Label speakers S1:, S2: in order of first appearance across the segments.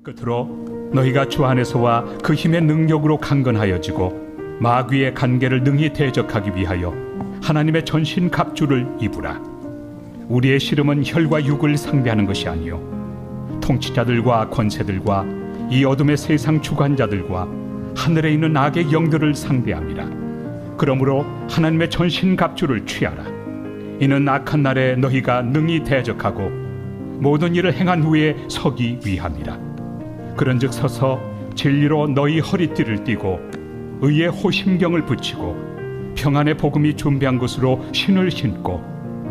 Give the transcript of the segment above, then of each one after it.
S1: 끝으로 너희가 주 안에서와 그 힘의 능력으로 강건하여지고 마귀의 간계를 능히 대적하기 위하여 하나님의 전신 갑주를 입으라. 우리의 씨름은 혈과 육을 상대하는 것이 아니요 통치자들과 권세들과 이 어둠의 세상 주관자들과 하늘에 있는 악의 영들을 상대함이라. 그러므로 하나님의 전신 갑주를 취하라. 이는 악한 날에 너희가 능히 대적하고 모든 일을 행한 후에 서기 위함이라. 그런즉 서서 진리로 너희 허리띠를 띠고 의의 호심경을 붙이고 평안의 복음이 준비한 것으로 신을 신고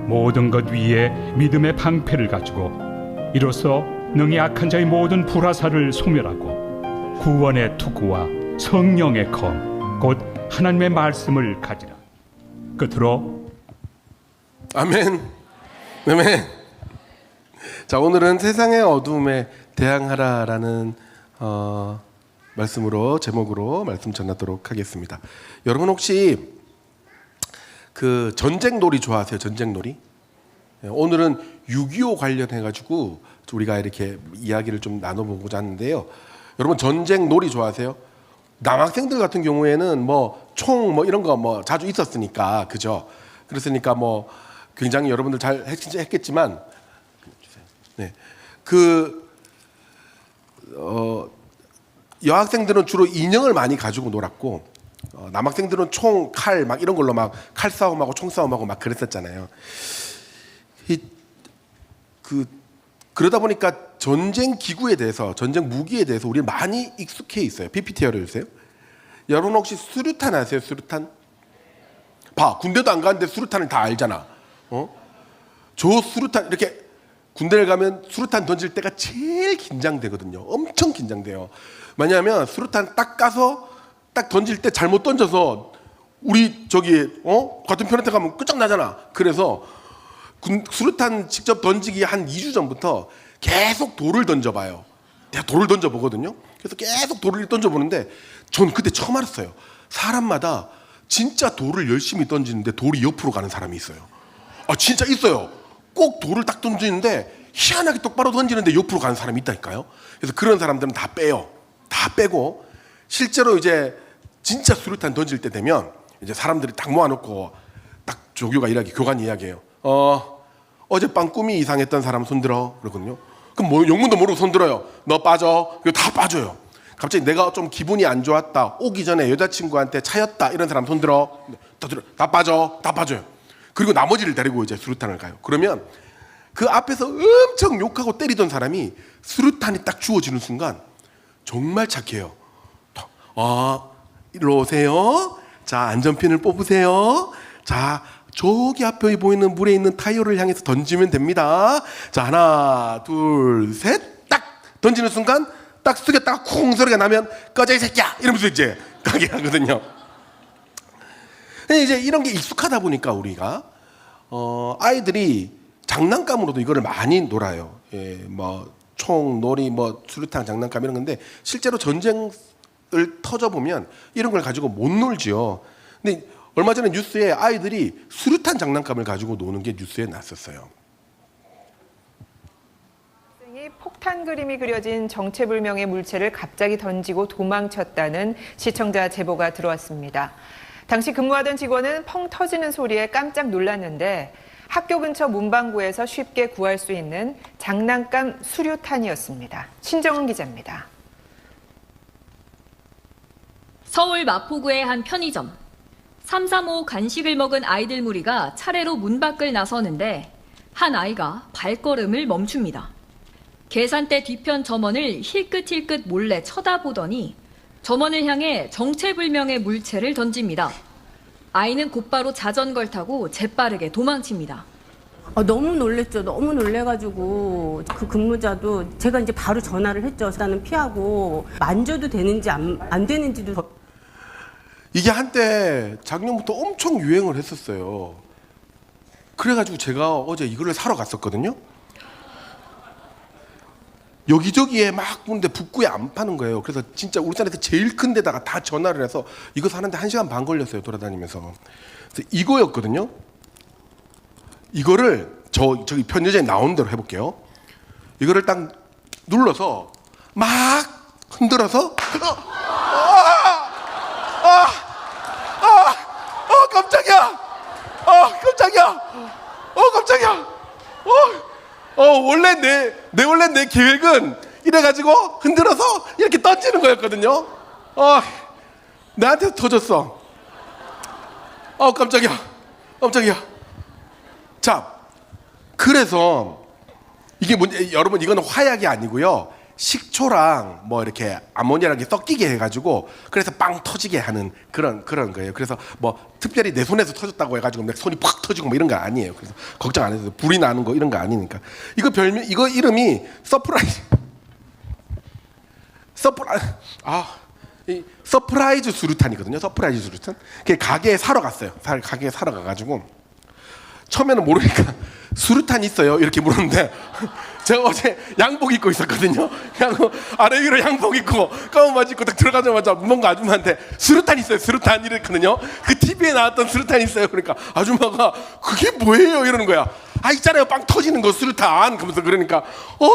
S1: 모든 것 위에 믿음의 방패를 가지고 이로써 능히 악한 자의 모든 불화살을 소멸하고 구원의 투구와 성령의 검 곧 하나님의 말씀을 가지라. 끝으로
S2: 아멘. 아멘. 자, 오늘은 세상의 어둠에 대항하라라는 말씀으로 제목으로 말씀 전하도록 하겠습니다. 여러분 혹시 그 전쟁놀이 좋아하세요? 전쟁놀이? 오늘은 6.25 관련해 가지고 우리가 이렇게 이야기를 좀 나눠보고자 하는데요. 여러분 전쟁놀이 좋아하세요? 남학생들 같은 경우에는 뭐 총 뭐 이런 거 뭐 자주 있었으니까, 그죠? 그랬으니까 뭐 굉장히 여러분들 잘 했겠지만, 네, 여학생들은 주로 인형을 많이 가지고 놀았고, 남학생들은 총, 칼 막 이런 걸로 막 칼 싸움하고 총 싸움하고 막 그랬었잖아요. 그러다 보니까 전쟁 기구에 대해서, 전쟁 무기에 대해서 우리 많이 익숙해 있어요. PPT 열어주세요. 여러분 혹시 수류탄 아세요? 수류탄? 봐, 군대도 안 가는데 수류탄을 다 알잖아. 저 수류탄, 이렇게 군대를 가면 수류탄 던질 때가 제일 긴장되거든요. 엄청 긴장돼요. 왜냐하면 수류탄 딱 까서 딱 던질 때 잘못 던져서 우리 저기 같은 편한테 가면 끝장나잖아. 그래서 수류탄 직접 던지기 한 2주 전부터 계속 돌을 던져봐요. 내가 돌을 던져보거든요. 그래서 계속 돌을 던져보는데 전 그때 처음 알았어요. 사람마다 진짜 돌을 열심히 던지는데 돌이 옆으로 가는 사람이 있어요. 아, 진짜 있어요. 꼭 돌을 딱 던지는데 희한하게 똑바로 던지는데 옆으로 가는 사람이 있다니까요. 그래서 그런 사람들은 다 빼요. 다 빼고 실제로 이제 진짜 수류탄 던질 때 되면 이제 사람들이 딱 모아놓고 딱 조교가 교관 이야기해요. 어젯밤 꿈이 이상했던 사람 손들어 그러거든요. 그럼 뭐 영문도 모르고 손들어요. 너 빠져. 이거 다 빠져요. 갑자기 내가 좀 기분이 안 좋았다. 오기 전에 여자친구한테 차였다. 이런 사람 손들어. 다 빠져. 다 빠져요. 그리고 나머지를 데리고 이제 수류탄을 가요. 그러면 그 앞에서 엄청 욕하고 때리던 사람이 수류탄이 딱 주어지는 순간 정말 착해요. 이리로 오세요. 자, 안전핀을 뽑으세요. 자, 저기 앞에 보이는 물에 있는 타이어를 향해서 던지면 됩니다. 자, 하나, 둘, 셋. 딱 던지는 순간 딱 쓰겠다가 쿵 소리가 나면 꺼져 이 새끼야 이러면서 이제 가게 하거든요. 이제 이런 게 익숙하다 보니까 우리가 아이들이 장난감으로도 이거를 많이 놀아요. 예, 뭐 총, 놀이, 뭐 수류탄 장난감 이런 건데 실제로 전쟁을 터져 보면 이런 걸 가지고 못 놀지요. 근데 얼마 전에 뉴스에 아이들이 수류탄 장난감을 가지고 노는 게 뉴스에 났었어요.
S3: 학생이 폭탄 그림이 그려진 정체불명의 물체를 갑자기 던지고 도망쳤다는 시청자 제보가 들어왔습니다. 당시 근무하던 직원은 펑 터지는 소리에 깜짝 놀랐는데 학교 근처 문방구에서 쉽게 구할 수 있는 장난감 수류탄이었습니다. 신정은 기자입니다.
S4: 서울 마포구의 한 편의점. 335 간식을 먹은 아이들 무리가 차례로 문 밖을 나서는데 한 아이가 발걸음을 멈춥니다. 계산대 뒤편 점원을 힐끗힐끗 몰래 쳐다보더니 점원을 향해 정체불명의 물체를 던집니다. 아이는 곧바로 자전거를 타고 재빠르게 도망칩니다.
S5: 너무 놀랬죠. 너무 놀래가지고 그 근무자도 제가 이제 바로 전화를 했죠. 나는 피하고 만져도 되는지 안 되는지도.
S2: 이게 한때 작년부터 엄청 유행을 했었어요. 그래가지고 제가 어제 이걸 사러 갔었거든요. 여기저기에 막 보는데 북구에 안 파는 거예요. 그래서 진짜 울산에서 제일 큰 데다가 다 전화를 해서 이거 사는데 1시간 반 걸렸어요. 돌아다니면서. 그래서 이거였거든요. 이거를 저기 편의점에 나온 대로 해볼게요. 이거를 딱 눌러서 막 흔들어서 깜짝이야. 깜짝이야. 깜짝이야. 원래 내 계획은 이래가지고 흔들어서 이렇게 던지는 거였거든요. 나한테 터졌어. 깜짝이야. 자, 그래서 이게 여러분, 이거는 화약이 아니고요. 식초랑 뭐 이렇게 아모니아랑 섞이게 해가지고 그래서 빵 터지게 하는 그런 거예요. 그래서 뭐 특별히 내 손에서 터졌다고 해가지고 내 손이 팍 터지고 뭐 이런 거 아니에요. 그래서 걱정 안 해도 불이 나는 거 이런 거 아니니까. 이거 이름이 서프라이즈 수류탄이거든요. 서프라이즈 수류탄. 가게에 사러 갔어요. 가게에 사러 가가지고 처음에는 모르니까 수류탄 있어요? 이렇게 물었는데 제가 어제 양복 입고 있었거든요. 아래 위로 양복 입고 가운 바지 입고 딱 들어가자마자 뭔가 아줌마한테 수류탄 있어요? 수류탄 이랬거든요. 그 TV에 나왔던 수류탄 있어요? 그러니까 아줌마가 그게 뭐예요? 이러는 거야. 있잖아요. 빵 터지는 거 수류탄. 그러니까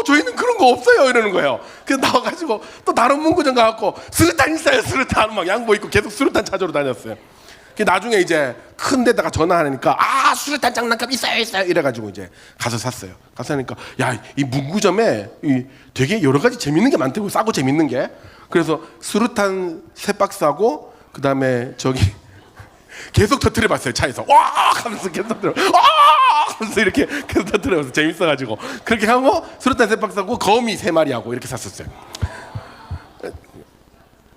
S2: 저희는 그런 거 없어요. 이러는 거예요. 그래서 나와가지고 또 다른 문구점 가갖고 수류탄 있어요? 수류탄. 막 양복 입고 계속 수류탄 찾으러 다녔어요. 나중에 이제 큰 데다가 전화하니까 수류탄 장난감 있어요 이래가지고 이제 가서 샀어요. 가서 하니까 이 문구점에 되게 여러 가지 재밌는 게 많다고, 싸고 재밌는 게. 그래서 수류탄 3박스하고 그 다음에 계속 터뜨려봤어요. 차에서 와 하면서 계속 터뜨려 하면서 이렇게 계속 터뜨려서 재밌어가지고 그렇게 하고 수류탄 3박스하고 거미 3마리하고 이렇게 샀었어요.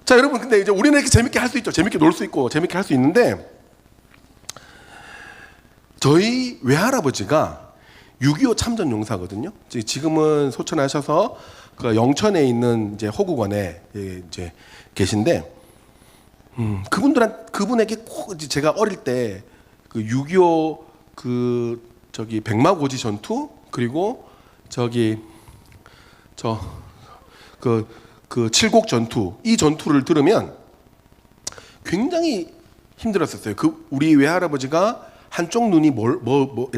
S2: 자, 여러분, 근데 이제 우리는 이렇게 재밌게 할 수 있죠. 재밌게 놀 수 있고 재밌게 할 수 있는데, 저희 외할아버지가 6.25 참전 용사거든요. 지금은 소천하셔서 그 영천에 있는 이제 호국원에 이제 계신데, 그분에게 꼭 제가 어릴 때 그 6.25 백마고지 전투, 그리고 그 칠곡 전투, 이 전투를 들으면 굉장히 힘들었었어요. 우리 외할아버지가 한쪽 눈이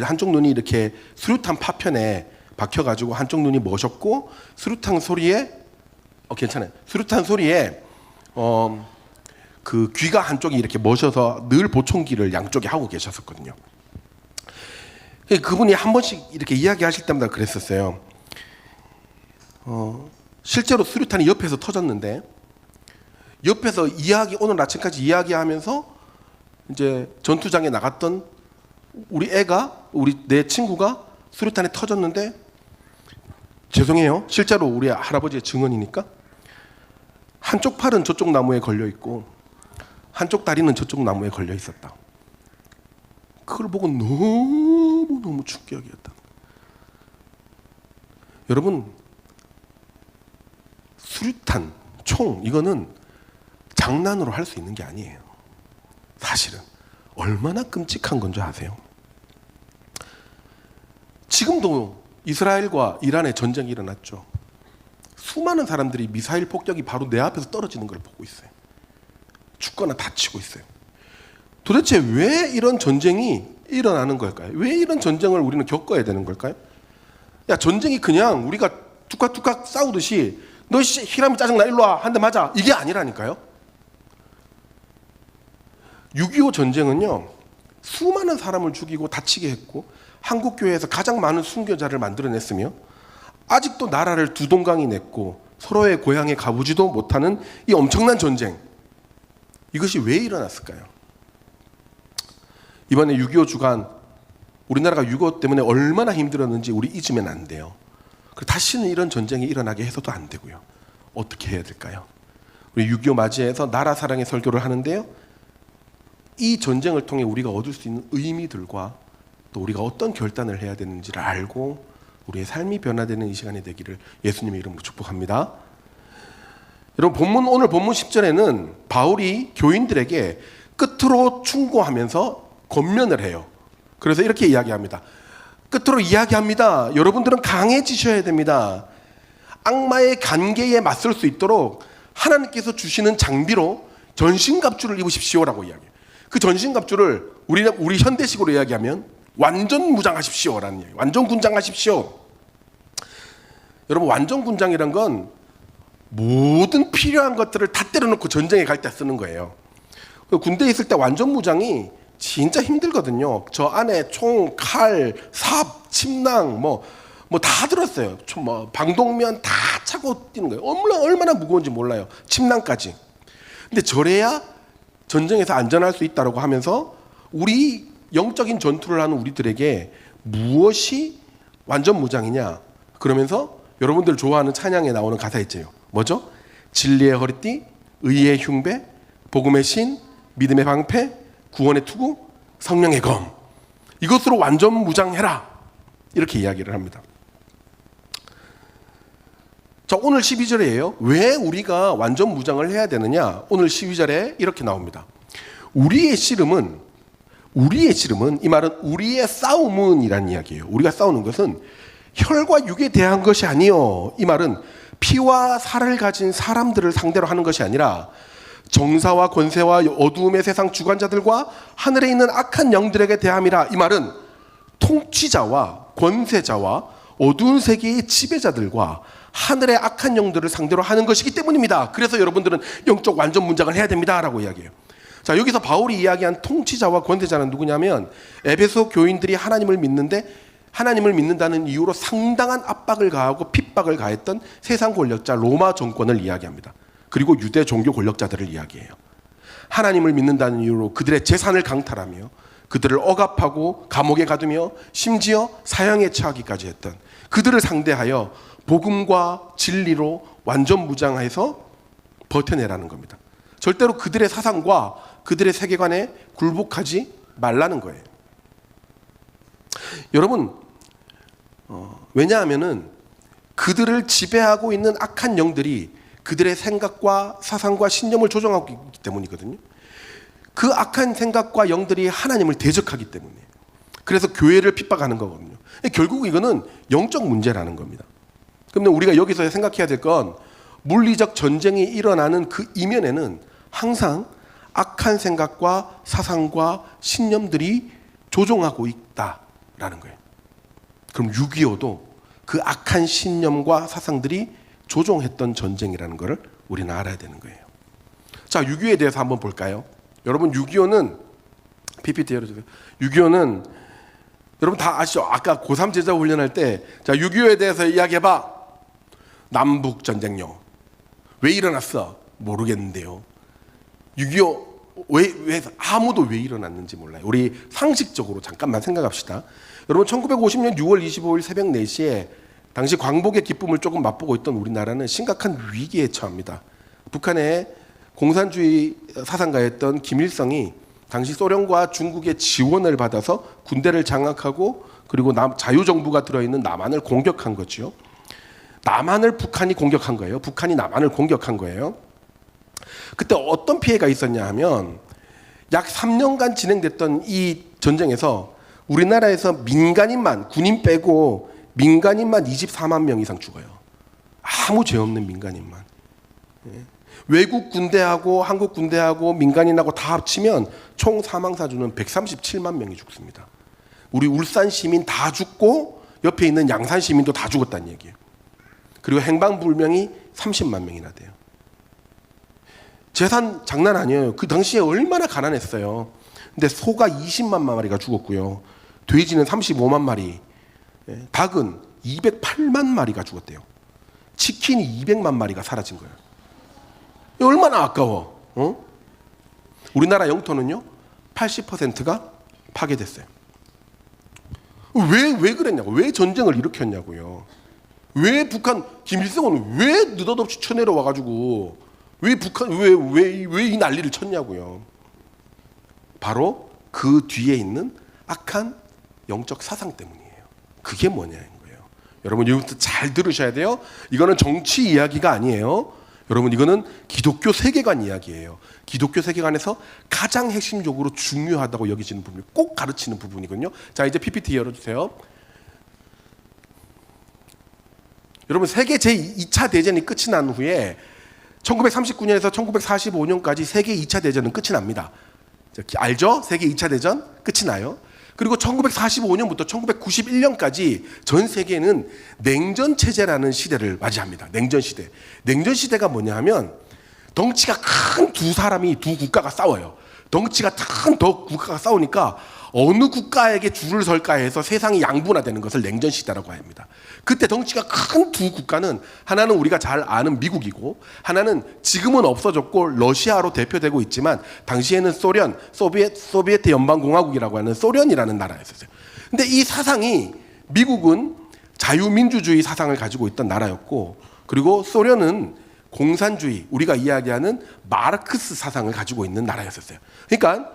S2: 한쪽 눈이 이렇게 수류탄 파편에 박혀가지고 한쪽 눈이 머셨고, 수류탄 소리에 괜찮아요. 수류탄 소리에 그 귀가 한쪽이 이렇게 머셔서 늘 보청기를 양쪽에 하고 계셨었거든요. 그분이 한 번씩 이렇게 이야기하실 때마다 그랬었어요. 실제로 수류탄이 옆에서 터졌는데, 옆에서 오늘 아침까지 이야기하면서 이제 전투장에 나갔던 내 친구가 수류탄에 터졌는데, 죄송해요. 실제로 우리 할아버지의 증언이니까 한쪽 팔은 저쪽 나무에 걸려 있고 한쪽 다리는 저쪽 나무에 걸려 있었다. 그걸 보고 너무 충격이었다. 여러분, 수류탄, 총, 이거는 장난으로 할 수 있는 게 아니에요. 사실은 얼마나 끔찍한 건지 아세요? 지금도 이스라엘과 이란의 전쟁이 일어났죠. 수많은 사람들이 미사일 폭격이 바로 내 앞에서 떨어지는 걸 보고 있어요. 죽거나 다치고 있어요. 도대체 왜 이런 전쟁이 일어나는 걸까요? 왜 이런 전쟁을 우리는 겪어야 되는 걸까요? 전쟁이 그냥 우리가 툭깍툭깍 싸우듯이 너 히람이 짜증나 일로 와 한 대 맞아 이게 아니라니까요. 6.25 전쟁은요, 수많은 사람을 죽이고 다치게 했고 한국교회에서 가장 많은 순교자를 만들어냈으며 아직도 나라를 두 동강이 냈고 서로의 고향에 가보지도 못하는 이 엄청난 전쟁, 이것이 왜 일어났을까요? 이번에 6.25 주간, 우리나라가 6.25 때문에 얼마나 힘들었는지 우리 잊으면 안 돼요. 다시는 이런 전쟁이 일어나게 해서도 안 되고요. 어떻게 해야 될까요? 우리 6.25 맞이해서 나라 사랑의 설교를 하는데요, 이 전쟁을 통해 우리가 얻을 수 있는 의미들과 또 우리가 어떤 결단을 해야 되는지를 알고 우리의 삶이 변화되는 이 시간이 되기를 예수님의 이름으로 축복합니다. 여러분, 오늘 본문 10절에는 바울이 교인들에게 끝으로 충고하면서 권면을 해요. 그래서 이렇게 이야기합니다. 끝으로 이야기합니다. 여러분들은 강해지셔야 됩니다. 악마의 간계에 맞설 수 있도록 하나님께서 주시는 장비로 전신갑주를 입으십시오라고 이야기해요. 그 전신갑주를 우리 현대식으로 이야기하면 완전 무장하십시오라는 얘기예요. 완전 군장하십시오. 여러분, 완전 군장이란 건 모든 필요한 것들을 다 때려놓고 전쟁에 갈 때 쓰는 거예요. 군대에 있을 때 완전 무장이 진짜 힘들거든요. 저 안에 총, 칼, 삽, 침낭 뭐 다 들었어요. 방독면 다 차고 뛰는 거예요. 얼마나 무거운지 몰라요. 침낭까지. 근데 저래야 전쟁에서 안전할 수 있다고 하면서 우리 영적인 전투를 하는 우리들에게 무엇이 완전 무장이냐? 그러면서 여러분들 좋아하는 찬양에 나오는 가사 있죠. 뭐죠? 진리의 허리띠, 의의 흉배, 복음의 신, 믿음의 방패, 구원의 투구, 성령의 검. 이것으로 완전 무장해라. 이렇게 이야기를 합니다. 자, 오늘 12절이에요. 왜 우리가 완전 무장을 해야 되느냐? 오늘 12절에 이렇게 나옵니다. 우리의 씨름은 이 말은 우리의 싸움은 이란 이야기예요. 우리가 싸우는 것은 혈과 육에 대한 것이 아니요. 이 말은 피와 살을 가진 사람들을 상대로 하는 것이 아니라 정사와 권세와 어두움의 세상 주관자들과 하늘에 있는 악한 영들에게 대함이라. 이 말은 통치자와 권세자와 어두운 세계의 지배자들과 하늘의 악한 영들을 상대로 하는 것이기 때문입니다. 그래서 여러분들은 영적 완전 문장을 해야 됩니다라고 이야기해요. 자, 여기서 바울이 이야기한 통치자와 권세자는 누구냐면 에베소 교인들이 하나님을 믿는다는 이유로 상당한 압박을 가하고 핍박을 가했던 세상 권력자 로마 정권을 이야기합니다. 그리고 유대 종교 권력자들을 이야기해요. 하나님을 믿는다는 이유로 그들의 재산을 강탈하며 그들을 억압하고 감옥에 가두며 심지어 사형에 처하기까지 했던 그들을 상대하여 복음과 진리로 완전 무장해서 버텨내라는 겁니다. 절대로 그들의 사상과 그들의 세계관에 굴복하지 말라는 거예요. 여러분, 왜냐하면은 그들을 지배하고 있는 악한 영들이 그들의 생각과 사상과 신념을 조종하고 있기 때문이거든요. 그 악한 생각과 영들이 하나님을 대적하기 때문이에요. 그래서 교회를 핍박하는 거거든요. 결국 이거는 영적 문제라는 겁니다. 그런데 우리가 여기서 생각해야 될 건 물리적 전쟁이 일어나는 그 이면에는 항상 악한 생각과 사상과 신념들이 조종하고 있다라는 거예요. 그럼 6.25도 그 악한 신념과 사상들이 조종했던 전쟁이라는 걸 우리는 알아야 되는 거예요. 자, 6.25에 대해서 한번 볼까요? 여러분, 6.25는 PPT 열어주세요. 6.25는 여러분 다 아시죠? 아까 고3 제자 훈련할 때 자, 6.25에 대해서 이야기해봐. 남북 전쟁요. 왜 일어났어? 모르겠는데요. 6.25 왜 아무도 왜 일어났는지 몰라요. 우리 상식적으로 잠깐만 생각합시다. 여러분 1950년 6월 25일 새벽 4시에 당시 광복의 기쁨을 조금 맛보고 있던 우리나라는 심각한 위기에 처합니다. 북한의 공산주의 사상가였던 김일성이 당시 소련과 중국의 지원을 받아서 군대를 장악하고 그리고 자유정부가 들어있는 남한을 공격한 거죠. 남한을 북한이 공격한 거예요. 북한이 남한을 공격한 거예요. 그때 어떤 피해가 있었냐 하면 약 3년간 진행됐던 이 전쟁에서 우리나라에서 민간인만, 군인 빼고 민간인만 24만 명 이상 죽어요. 아무 죄 없는 민간인만. 외국 군대하고 한국 군대하고 민간인하고 다 합치면 총 사망사주는 137만 명이 죽습니다. 우리 울산 시민 다 죽고 옆에 있는 양산 시민도 다 죽었다는 얘기예요. 그리고 행방불명이 30만 명이나 돼요. 재산 장난 아니에요. 그 당시에 얼마나 가난했어요. 근데 소가 20만 마리가 죽었고요. 돼지는 35만 마리, 닭은 208만 마리가 죽었대요. 치킨이 200만 마리가 사라진 거예요. 얼마나 아까워. 우리나라 영토는요 80%가 파괴됐어요. 왜 그랬냐고. 왜 전쟁을 일으켰냐고요. 왜 북한 김일성은 왜 느닷없이 쳐내려 와가지고 왜 북한 왜 이 난리를 쳤냐고요. 바로 그 뒤에 있는 악한 영적 사상 때문이에요. 그게 뭐냐는 거예요. 여러분 이것부터 잘 들으셔야 돼요. 이거는 정치 이야기가 아니에요. 여러분 이거는 기독교 세계관 이야기예요. 기독교 세계관에서 가장 핵심적으로 중요하다고 여기지는 부분이 꼭 가르치는 부분이거든요. 자, 이제 PPT 열어주세요. 여러분 세계 제2차 대전이 끝이 난 후에 1939년에서 1945년까지 세계 2차 대전은 끝이 납니다. 알죠? 세계 2차 대전 끝이 나요. 그리고 1945년부터 1991년까지 전 세계는 냉전 체제라는 시대를 맞이합니다. 냉전 시대. 냉전 시대가 뭐냐 하면 덩치가 큰 두 사람이, 두 국가가 싸워요. 덩치가 큰 국가가 싸우니까 어느 국가에게 줄을 설까 해서 세상이 양분화되는 것을 냉전 시대라고 합니다. 그때 덩치가 큰 두 국가는 하나는 우리가 잘 아는 미국이고 하나는 지금은 없어졌고 러시아로 대표되고 있지만 당시에는 소련, 소비에트 연방공화국이라고 하는 소련이라는 나라였어요. 근데 이 사상이 미국은 자유민주주의 사상을 가지고 있던 나라였고 그리고 소련은 공산주의, 우리가 이야기하는 마르크스 사상을 가지고 있는 나라였었어요. 그러니까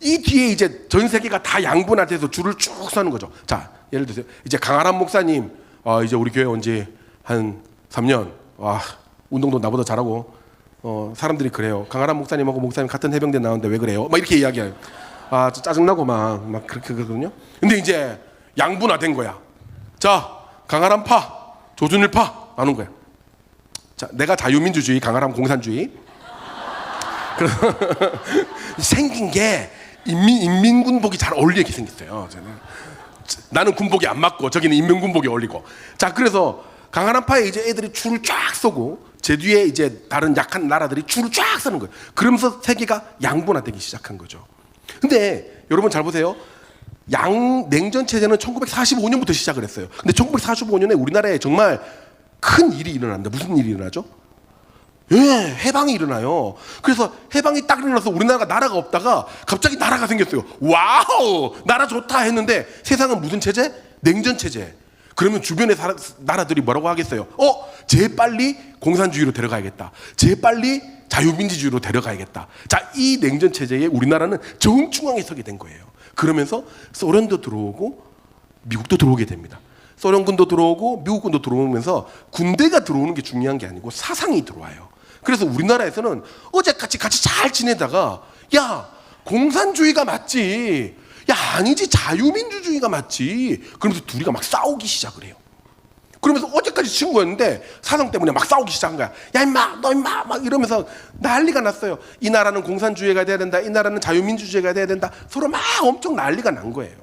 S2: 이 뒤에 이제 전 세계가 다 양분화돼서 줄을 쭉 서는 거죠. 자, 예를 들어서 이제 강아람 목사님, 이제 우리 교회 온 지 한 3년, 운동도 나보다 잘하고, 사람들이 그래요. 강아람 목사님하고 목사님 같은 해병대 나오는데 왜 그래요? 막 이렇게 이야기해요. 짜증나고 막 그렇게 그러거든요. 근데 이제 양분화된 거야. 자, 강아람 파, 조준일 파, 나눈 거야. 자, 내가 자유민주주의, 강아람 공산주의. 생긴 게 인민군복이 잘 어울리게 생겼어요. 나는 군복이 안 맞고 저기는 인민군복이 어울리고. 자, 그래서 강한안파에 이제 애들이 줄을 쫙 서고 제 뒤에 이제 다른 약한 나라들이 줄을 쫙 서는 거예요. 그러면서 세계가 양분화되기 시작한 거죠. 근데 여러분 잘 보세요. 냉전 체제는 1945년부터 시작을 했어요. 근데 1945년에 우리나라에 정말 큰 일이 일어납니다. 무슨 일이 일어나죠? 해방이 일어나요. 그래서 해방이 딱 일어나서 우리나라가 나라가 없다가 갑자기 나라가 생겼어요. 와우! 나라 좋다 했는데 세상은 무슨 체제? 냉전 체제. 그러면 주변의 나라들이 뭐라고 하겠어요? 재빨리 공산주의로 데려가야겠다. 재빨리 자유민주주의로 데려가야겠다. 자, 이 냉전 체제에 우리나라는 정중앙에 서게 된 거예요. 그러면서 소련도 들어오고 미국도 들어오게 됩니다. 소련군도 들어오고 미국군도 들어오면서 군대가 들어오는 게 중요한 게 아니고 사상이 들어와요. 그래서 우리나라에서는 어제같이 같이 잘 지내다가 야, 공산주의가 맞지. 야, 아니지, 자유민주주의가 맞지. 그러면서 둘이가 막 싸우기 시작을 해요. 그러면서 어제까지 친구였는데 사상 때문에 막 싸우기 시작한 거야. 야, 임마, 너 임마, 막 이러면서 난리가 났어요. 이 나라는 공산주의가 돼야 된다. 이 나라는 자유민주주의가 돼야 된다. 서로 막 엄청 난리가 난 거예요.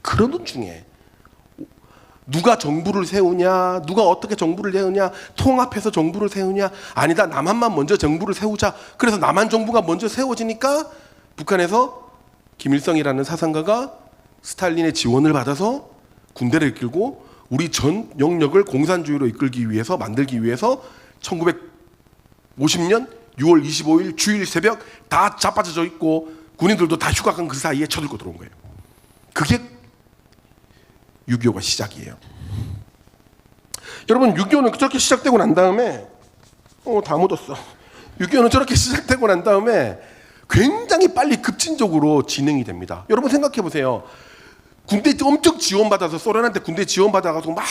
S2: 그러던 중에 누가 정부를 세우냐, 누가 어떻게 정부를 세우냐, 통합해서 정부를 세우냐, 아니다, 남한만 먼저 정부를 세우자. 그래서 남한 정부가 먼저 세워지니까 북한에서 김일성이라는 사상가가 스탈린의 지원을 받아서 군대를 이끌고 우리 전 영역을 공산주의로 이끌기 위해서, 만들기 위해서 1950년 6월 25일 주일 새벽 다 자빠져 있고 군인들도 다 휴가 간 그 사이에 쳐들고 들어온 거예요. 그게 6.25가 시작이에요. 여러분, 6.25는 저렇게 시작되고 난 다음에 다 묻었어. 6.25는 저렇게 시작되고 난 다음에 굉장히 빨리 급진적으로 진행이 됩니다. 여러분 생각해 보세요. 군대 엄청 지원받아서 소련한테 군대 지원받아가지고 막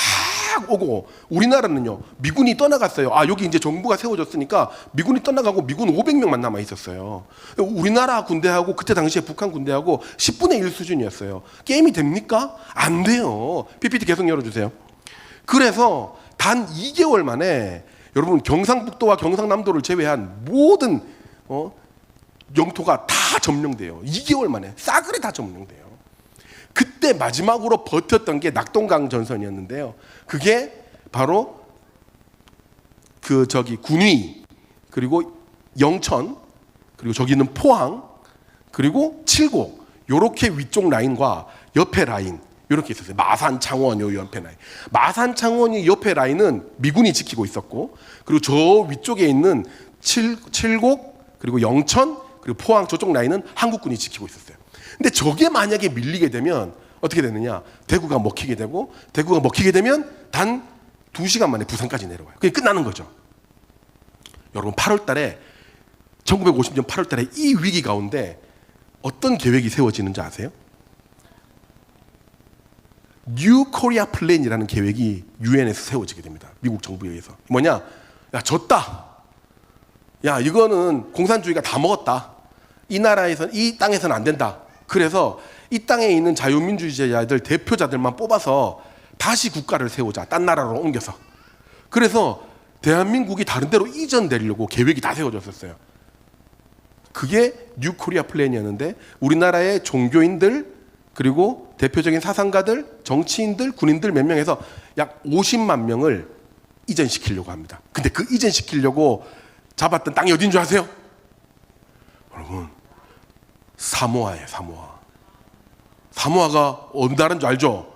S2: 오고 우리나라는요, 미군이 떠나갔어요. 여기 이제 정부가 세워졌으니까 미군이 떠나가고 미군 500명만 남아 있었어요. 우리나라 군대하고 그때 당시에 북한 군대하고 10분의 1 수준이었어요. 게임이 됩니까? 안 돼요. PPT 계속 열어주세요. 그래서 단 2개월 만에 여러분 경상북도와 경상남도를 제외한 모든 영토가 다 점령돼요. 2개월 만에 싸그리 다 점령돼요. 그때 마지막으로 버텼던 게 낙동강 전선이었는데요. 그게 바로 군위, 그리고 영천, 그리고 저기는 포항, 그리고 칠곡, 요렇게 위쪽 라인과 옆에 라인 이렇게 있었어요. 마산, 창원 요 옆에 라인. 마산, 창원이 옆에 라인은 미군이 지키고 있었고, 그리고 저 위쪽에 있는 칠곡, 그리고 영천, 그리고 포항 저쪽 라인은 한국군이 지키고 있었어요. 근데 저게 만약에 밀리게 되면 어떻게 되느냐? 대구가 먹히게 되고, 대구가 먹히게 되면 단 2시간 만에 부산까지 내려와요. 그게 끝나는 거죠. 여러분, 8월 달에 1950년 8월 달에 이 위기 가운데 어떤 계획이 세워지는지 아세요? 뉴 코리아 플랜이라는 계획이 유엔에서 세워지게 됩니다. 미국 정부에 의해서. 뭐냐? 야, 졌다. 야, 이거는 공산주의가 다 먹었다. 이 나라에선, 이 땅에서는 안 된다. 그래서 이 땅에 있는 자유민주주의자들 대표자들만 뽑아서 다시 국가를 세우자. 딴 나라로 옮겨서. 그래서 대한민국이 다른 데로 이전되려고 계획이 다 세워졌었어요. 그게 뉴 코리아 플랜이었는데 우리나라의 종교인들 그리고 대표적인 사상가들, 정치인들, 군인들 몇 명에서 약 50만 명을 이전시키려고 합니다. 근데 그 이전시키려고 잡았던 땅이 어딘 줄 아세요? 여러분, 사모아예요. 사모아가 어느 나라인 줄 알죠?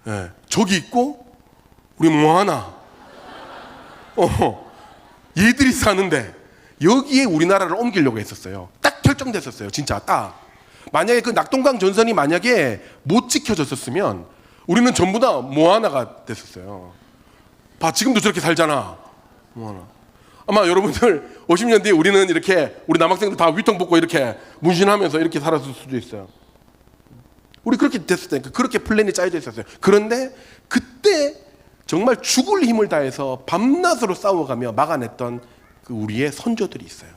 S2: 예, 저기 있고 우리 뭐 하나? 얘들이 사는데 여기에 우리나라를 옮기려고 했었어요. 딱 결정됐었어요. 진짜 딱. 만약에 그 낙동강 전선이 만약에 못 지켜졌었으면 우리는 전부 다 뭐 하나가 됐었어요. 봐, 지금도 저렇게 살잖아. 뭐 하나. 아마 여러분들 50년 뒤에 우리는 이렇게 우리 남학생들 다 위통 벗고 이렇게 문신하면서 이렇게 살았을 수도 있어요. 우리 그렇게 됐을 때니까 그렇게 플랜이 짜여져 있었어요. 그런데 그때 정말 죽을 힘을 다해서 밤낮으로 싸워가며 막아냈던 그 우리의 선조들이 있어요.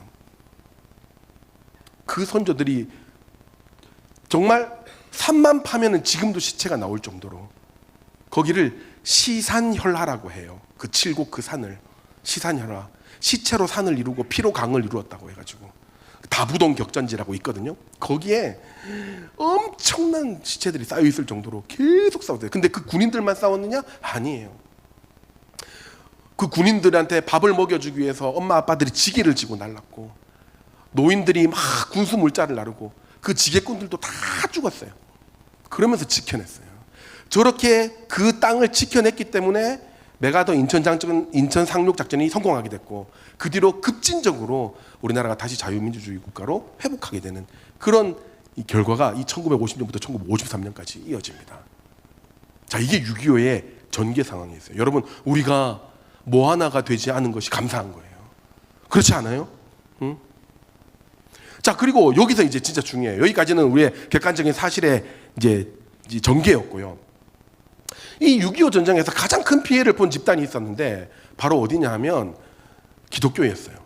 S2: 그 선조들이 정말 산만 파면은 지금도 시체가 나올 정도로 거기를 시산혈화라고 해요. 그 칠곡 그 산을 시산혈화, 시체로 산을 이루고 피로 강을 이루었다고 해가지고 다부동 격전지라고 있거든요. 거기에 엄청난 시체들이 쌓여 있을 정도로 계속 싸웠어요. 근데 그 군인들만 싸웠느냐? 아니에요. 그 군인들한테 밥을 먹여주기 위해서 엄마 아빠들이 지게를 지고 날랐고 노인들이 막 군수 물자를 나르고 그 지게꾼들도 다 죽었어요. 그러면서 지켜냈어요. 저렇게 그 땅을 지켜냈기 때문에 메가더 인천 상륙 작전이 성공하게 됐고 그 뒤로 급진적으로 우리나라가 다시 자유민주주의 국가로 회복하게 되는 그런 이 결과가 이 1950년부터 1953년까지 이어집니다. 자, 이게 6.25의 전개 상황이었어요. 여러분, 우리가 뭐 하나가 되지 않은 것이 감사한 거예요. 그렇지 않아요? 응? 자, 그리고 여기서 이제 진짜 중요해요. 여기까지는 우리의 객관적인 사실의 이제 전개였고요. 이 6.25 전쟁에서 가장 큰 피해를 본 집단이 있었는데 바로 어디냐 하면 기독교였어요.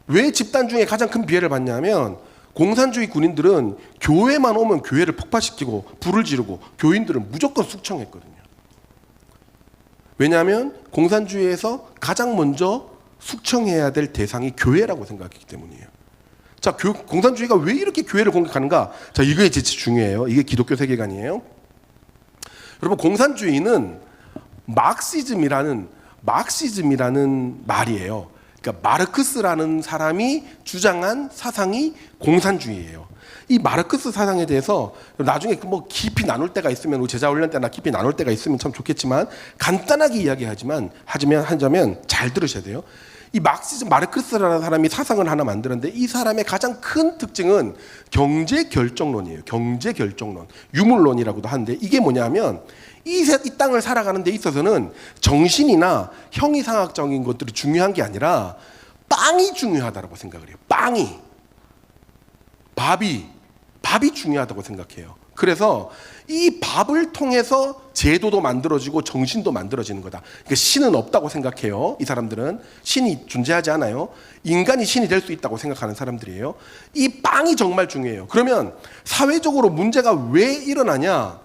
S2: 왜 집단 중에 가장 큰 피해를 봤냐면 공산주의 군인들은 교회만 오면 교회를 폭파시키고 불을 지르고 교인들을 무조건 숙청했거든요. 왜냐하면 공산주의에서 가장 먼저 숙청해야 될 대상이 교회라고 생각했기 때문이에요. 자, 공산주의가 왜 이렇게 교회를 공격하는가? 자, 이게 진짜 중요해요. 이게 기독교 세계관이에요. 여러분, 공산주의는 마르크시즘이라는 말이에요. 그러니까 마르크스라는 사람이 주장한 사상이 공산주의예요. 이 마르크스 사상에 대해서 나중에 뭐 깊이 나눌 때가 있으면 우리 제자훈련 때나 깊이 나눌 때가 있으면 참 좋겠지만 간단하게 이야기하자면 잘 들으셔야 돼요. 이 마르크스라는 사람이 사상을 하나 만들었는데 이 사람의 가장 큰 특징은 경제 결정론이에요. 경제 결정론, 유물론이라고도 하는데 이게 뭐냐면 이 땅을 살아가는 데 있어서는 정신이나 형이상학적인 것들이 중요한 게 아니라 빵이 중요하다고 생각을 해요. 밥이 중요하다고 생각해요. 그래서 이 밥을 통해서 제도도 만들어지고 정신도 만들어지는 거다. 그러니까 신은 없다고 생각해요. 이 사람들은 신이 존재하지 않아요. 인간이 신이 될 수 있다고 생각하는 사람들이에요. 이 빵이 정말 중요해요. 그러면 사회적으로 문제가 왜 일어나냐?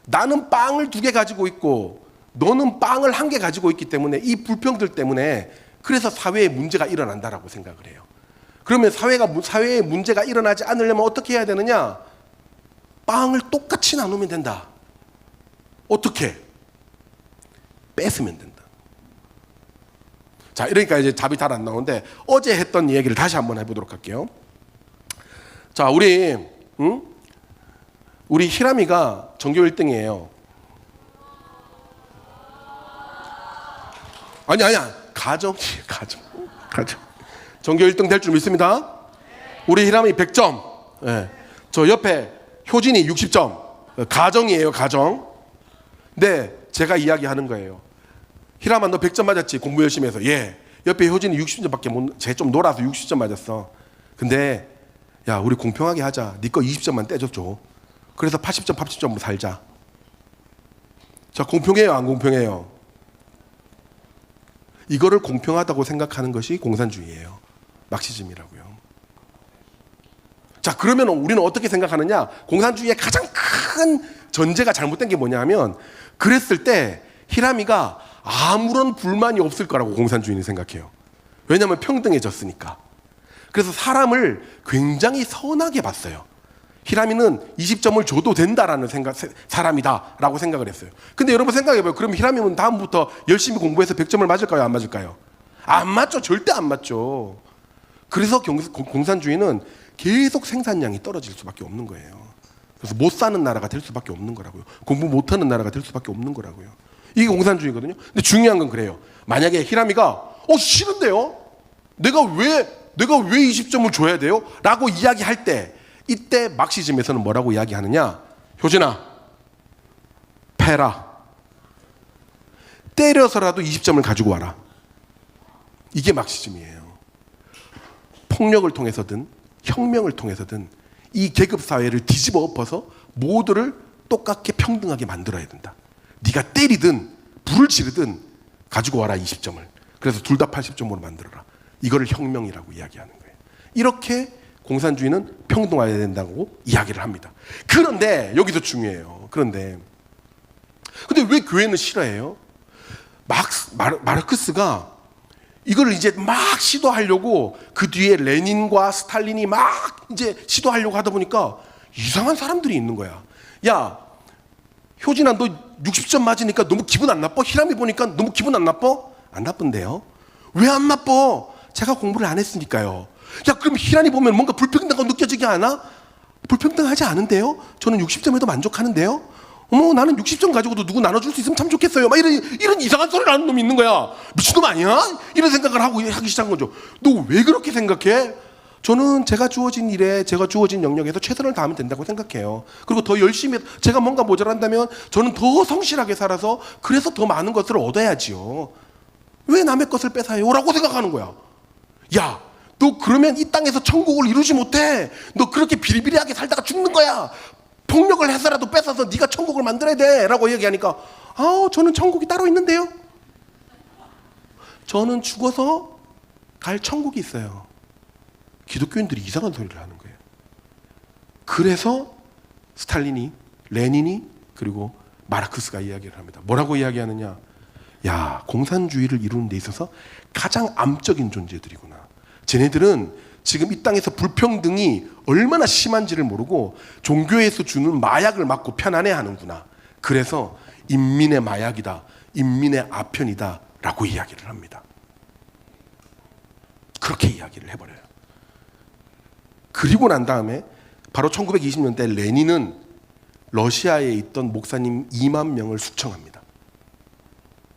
S2: 나는 빵을 2개 가지고 있고 너는 빵을 1개 가지고 있기 때문에 이 불평들 때문에 그래서 사회에 문제가 일어난다라고 생각을 해요. 그러면 사회에 문제가 일어나지 않으려면 어떻게 해야 되느냐? 빵을 똑같이 나누면 된다. 어떻게? 뺏으면 된다. 자, 이러니까 이제 답이 잘 안 나오는데 어제 했던 얘기를 다시 한번 해보도록 할게요. 자, 우리 희람이가 전교 1등이에요. 아니야. 가정. 전교 1등 될 줄 믿습니다. 우리 희람이 100점. 네. 저 옆에 효진이 60점. 가정이에요, 가정. 네, 제가 이야기하는 거예요. 희람아, 너 100점 맞았지? 공부 열심히 해서. 예. 옆에 효진이 60점밖에 쟤 좀 놀아서 60점 맞았어. 근데 야, 우리 공평하게 하자. 네 거 20점만 떼줘줘. 그래서 80점으로 살자. 자, 공평해요, 안 공평해요? 이거를 공평하다고 생각하는 것이 공산주의예요. 막시즘이라고요. 자, 그러면 우리는 어떻게 생각하느냐? 공산주의의 가장 큰 전제가 잘못된 게 뭐냐면 그랬을 때 희람이가 아무런 불만이 없을 거라고 공산주의는 생각해요. 왜냐하면 평등해졌으니까. 그래서 사람을 굉장히 선하게 봤어요. 히라미는 20점을 줘도 된다라는 사람이다라고 생각을 했어요. 근데 여러분 생각해봐요. 그럼 히라미는 다음부터 열심히 공부해서 100점을 맞을까요? 안 맞을까요? 안 맞죠. 절대 안 맞죠. 그래서 공산주의는 계속 생산량이 떨어질 수밖에 없는 거예요. 그래서 못 사는 나라가 될 수밖에 없는 거라고요. 공부 못하는 나라가 될 수밖에 없는 거라고요. 이게 공산주의거든요. 근데 중요한 건 그래요. 만약에 히라미가 싫은데요? 내가 왜 20점을 줘야 돼요? 라고 이야기할 때 이때 막시즘에서는 뭐라고 이야기하느냐? 효진아, 패라. 때려서라도 20점을 가지고 와라. 이게 막시즘이에요. 폭력을 통해서든 혁명을 통해서든 이 계급 사회를 뒤집어 엎어서 모두를 똑같게 평등하게 만들어야 된다. 네가 때리든 불을 지르든 가지고 와라 20점을. 그래서 둘 다 80점으로 만들어라. 이거를 혁명이라고 이야기하는 거예요. 이렇게 공산주의는 평등화해야 된다고 이야기를 합니다. 그런데 여기서 중요해요. 근데 왜 교회는 싫어해요? 마르크스가 이걸 이제 막 시도하려고 그 뒤에 레닌과 스탈린이 막 이제 시도하려고 하다 보니까 이상한 사람들이 있는 거야. 야, 효진아, 너 60점 맞으니까 너무 기분 안 나빠? 히라미 보니까 너무 기분 안 나빠? 안 나쁜데요? 왜 안 나빠? 제가 공부를 안 했으니까요. 야, 그럼 히라니 보면 뭔가 불평등하고 느껴지지 않아? 불평등하지 않은데요? 저는 60점에도 만족하는데요? 어머, 나는 60점 가지고도 누구 나눠줄 수 있으면 참 좋겠어요. 막 이런 이상한 소리를 하는 놈이 있는 거야. 미친놈 아니야? 이런 생각을 하기 시작한 거죠. 너 왜 그렇게 생각해? 저는 제가 주어진 일에, 제가 주어진 영역에서 최선을 다하면 된다고 생각해요. 그리고 더 열심히, 제가 뭔가 모자란다면 저는 더 성실하게 살아서 그래서 더 많은 것을 얻어야지요. 왜 남의 것을 뺏어요? 라고 생각하는 거야. 야, 너 그러면 이 땅에서 천국을 이루지 못해. 너 그렇게 비리비리하게 살다가 죽는 거야. 폭력을 해서라도 뺏어서 네가 천국을 만들어야 돼. 라고 얘기하니까 저는 천국이 따로 있는데요. 저는 죽어서 갈 천국이 있어요. 기독교인들이 이상한 소리를 하는 거예요. 그래서 스탈린이, 레닌이, 그리고 마르크스가 이야기를 합니다. 뭐라고 이야기하느냐? 야, 공산주의를 이루는 데 있어서 가장 암적인 존재들이구나. 쟤네들은 지금 이 땅에서 불평등이 얼마나 심한지를 모르고 종교에서 주는 마약을 맞고 편안해하는구나. 그래서 인민의 마약이다, 인민의 아편이다 라고 이야기를 합니다. 그렇게 이야기를 해버려요. 그리고 난 다음에 바로 1920년대 레닌은 러시아에 있던 목사님 2만 명을 숙청합니다.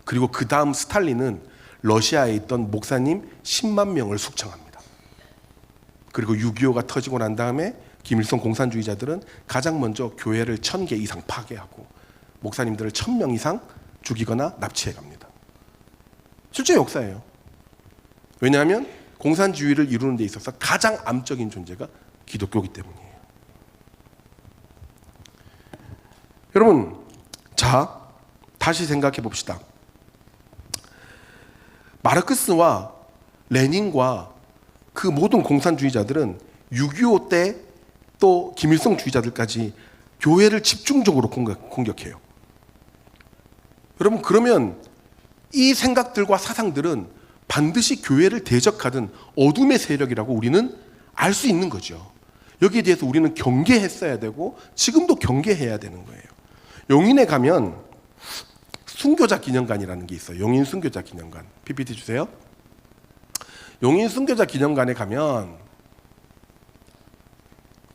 S2: 그리고 그 다음 스탈린은 러시아에 있던 목사님 10만 명을 숙청합니다. 그리고 6.25가 터지고 난 다음에 김일성 공산주의자들은 가장 먼저 교회를 1000개 이상 파괴하고 목사님들을 1000명 이상 죽이거나 납치해 갑니다. 실제 역사예요. 왜냐하면 공산주의를 이루는 데 있어서 가장 암적인 존재가 기독교이기 때문이에요. 여러분, 자, 다시 생각해 봅시다. 마르크스와 레닌과 그 모든 공산주의자들은 6.25 때 또 김일성 주의자들까지 교회를 집중적으로 공격해요. 여러분, 그러면 이 생각들과 사상들은 반드시 교회를 대적하던 어둠의 세력이라고 우리는 알 수 있는 거죠. 여기에 대해서 우리는 경계했어야 되고 지금도 경계해야 되는 거예요. 용인에 가면 순교자 기념관이라는 게 있어요. 용인 순교자 기념관. PPT 주세요. 용인 순교자 기념관에 가면,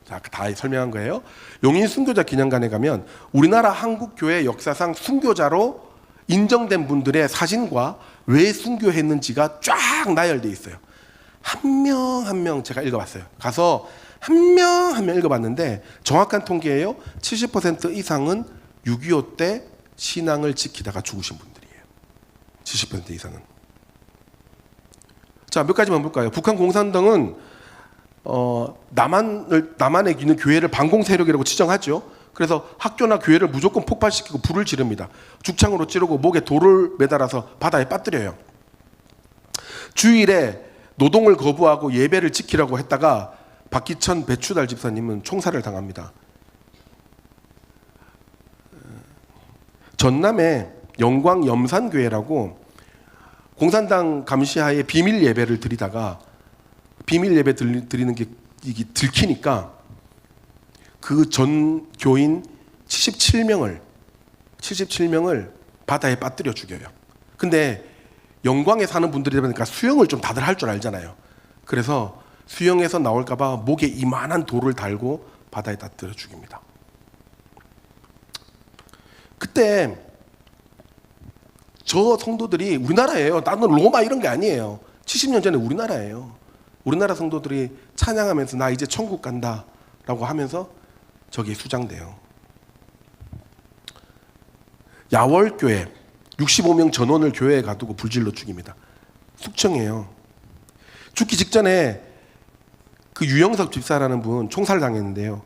S2: 자, 다 설명한 거예요. 용인 순교자 기념관에 가면 우리나라 한국교회 역사상 순교자로 인정된 분들의 사진과 왜 순교했는지가 쫙 나열되어 있어요. 한 명 한 명 제가 읽어봤어요. 가서 한 명 한 명 읽어봤는데 정확한 통계예요. 70% 이상은 6.25 때 신앙을 지키다가 죽으신 분들이에요. 70% 이상은. 자, 몇 가지만 볼까요? 북한 공산당은 남한에 있는 교회를 반공 세력이라고 지정하죠. 그래서 학교나 교회를 무조건 폭발시키고 불을 지릅니다. 죽창으로 찌르고 목에 돌을 매달아서 바다에 빠뜨려요. 주일에 노동을 거부하고 예배를 지키라고 했다가 박기천 배추달 집사님은 총살을 당합니다. 전남에 영광 염산교회라고 공산당 감시하에 비밀 예배를 드리다가 비밀 예배 드리는 게 이게 들키니까 그 전 교인 77명을 바다에 빠뜨려 죽여요. 근데 영광에 사는 분들이다 보니까 수영을 좀 다들 할 줄 알잖아요. 그래서 수영에서 나올까봐 목에 이만한 돌을 달고 바다에 빠뜨려 죽입니다. 그때 저 성도들이 우리나라예요. 나는 로마 이런 게 아니에요. 70년 전에 우리나라예요. 우리나라 성도들이 찬양하면서 나 이제 천국 간다라고 하면서 저기에 수장돼요. 야월교회 65명 전원을 교회에 가두고 불질러 죽입니다. 숙청이에요. 죽기 직전에 그 유영석 집사라는 분 총살당했는데요.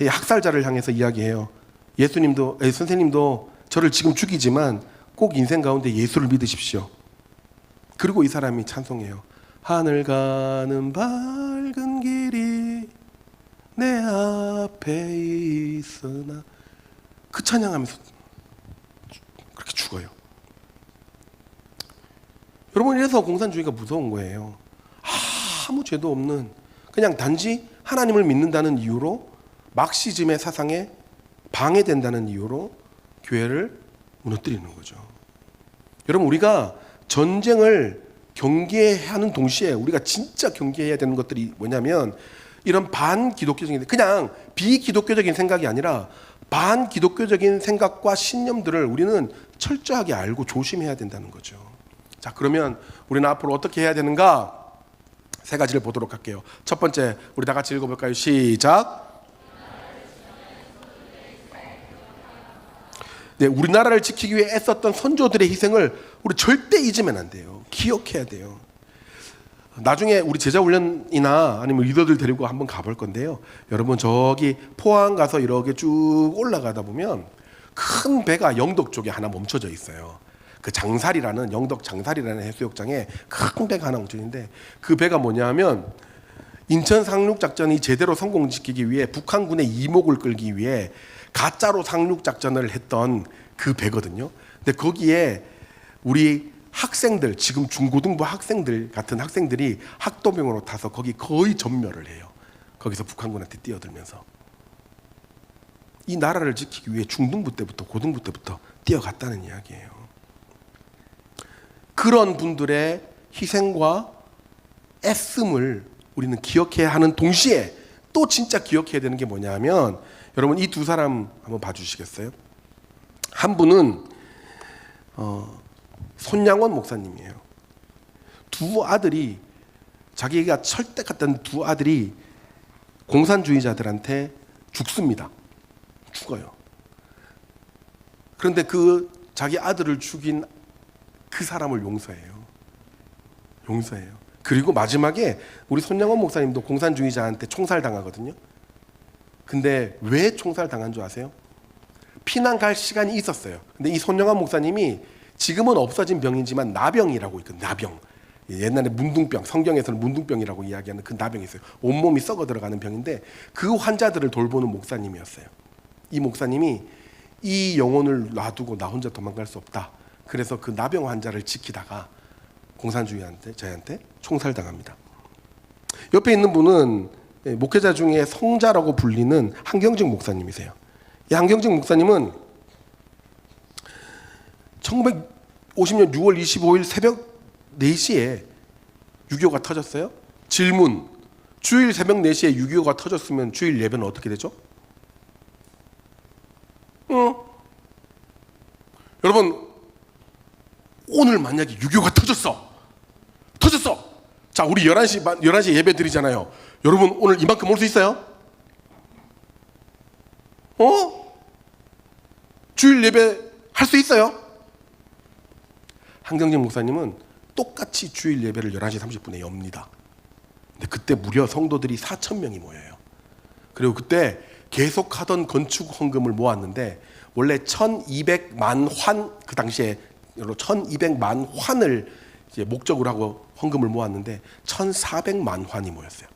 S2: 학살자를 향해서 이야기해요. 선생님도 저를 지금 죽이지만 꼭 인생 가운데 예수를 믿으십시오. 그리고 이 사람이 찬송해요. 하늘 가는 밝은 길이 내 앞에 있으나, 그 찬양하면서 그렇게 죽어요. 여러분, 이래서 공산주의가 무서운 거예요. 아무 죄도 없는, 그냥 단지 하나님을 믿는다는 이유로, 막시즘의 사상에 방해된다는 이유로 교회를 무너뜨리는 거죠. 여러분, 우리가 전쟁을 경계하는 동시에 우리가 진짜 경계해야 되는 것들이 뭐냐면, 이런 반기독교적인, 그냥 비기독교적인 생각이 아니라 반기독교적인 생각과 신념들을 우리는 철저하게 알고 조심해야 된다는 거죠. 자, 그러면 우리는 앞으로 어떻게 해야 되는가? 세 가지를 보도록 할게요. 첫 번째, 우리 다 같이 읽어볼까요? 시작. 네, 우리나라를 지키기 위해 애썼던 선조들의 희생을 우리 절대 잊으면 안 돼요. 기억해야 돼요. 나중에 우리 제자훈련이나 아니면 리더들 데리고 한번 가볼 건데요. 여러분, 저기 포항 가서 이렇게 쭉 올라가다 보면 큰 배가 영덕 쪽에 하나 멈춰져 있어요. 그 장살이라는, 영덕 장살이라는 해수욕장에 큰 배가 하나 멈춰 있는데, 그 배가 뭐냐면 인천 상륙작전이 제대로 성공시키기 위해 북한군의 이목을 끌기 위해 가짜로 상륙작전을 했던 그 배거든요. 근데 거기에 우리 학생들, 지금 중고등부 학생들 같은 학생들이 학도병으로 타서 거기 거의 전멸을 해요. 거기서 북한군한테 뛰어들면서. 이 나라를 지키기 위해 중등부 때부터 고등부 때부터 뛰어갔다는 이야기예요. 그런 분들의 희생과 애씀을 우리는 기억해야 하는 동시에 또 진짜 기억해야 되는 게 뭐냐면, 여러분, 이 두 사람 한번 봐주시겠어요? 한 분은 손양원 목사님이에요. 두 아들이, 자기가 설득했던 두 아들이 공산주의자들한테 죽습니다. 죽어요. 그런데 그 자기 아들을 죽인 그 사람을 용서해요. 그리고 마지막에 우리 손양원 목사님도 공산주의자한테 총살당하거든요. 근데 왜 총살당한 줄 아세요? 피난 갈 시간이 있었어요. 근데 이 손양원 목사님이 지금은 없어진 병이지만 나병이라고 있거든요. 나병. 옛날에 문둥병, 성경에서는 문둥병이라고 이야기하는 그 나병이 있어요. 온몸이 썩어 들어가는 병인데, 그 환자들을 돌보는 목사님이었어요. 이 목사님이 이 영혼을 놔두고 나 혼자 도망갈 수 없다. 그래서 그 나병 환자를 지키다가 저한테 총살당합니다. 옆에 있는 분은 목회자 중에 성자라고 불리는 한경직 목사님이세요. 이 한경직 목사님은 1950년 6월 25일 새벽 4시에 6.25가 터졌어요. 질문: 주일 새벽 4시에 6.25가 터졌으면 주일 예배는 어떻게 되죠? 여러분, 오늘 만약에 6.25가 터졌어. 자, 우리 11시 예배 드리잖아요. 여러분, 오늘 이만큼 올 수 있어요? 주일 예배 할 수 있어요? 한경진 목사님은 똑같이 주일 예배를 11시 30분에 엽니다. 근데 그때 무려 성도들이 4,000명이 모여요. 그리고 그때 계속 하던 건축 헌금을 모았는데, 원래 1,200만 환, 그 당시에 1,200만 환을 이제 목적으로 하고 헌금을 모았는데 1,400만 환이 모였어요.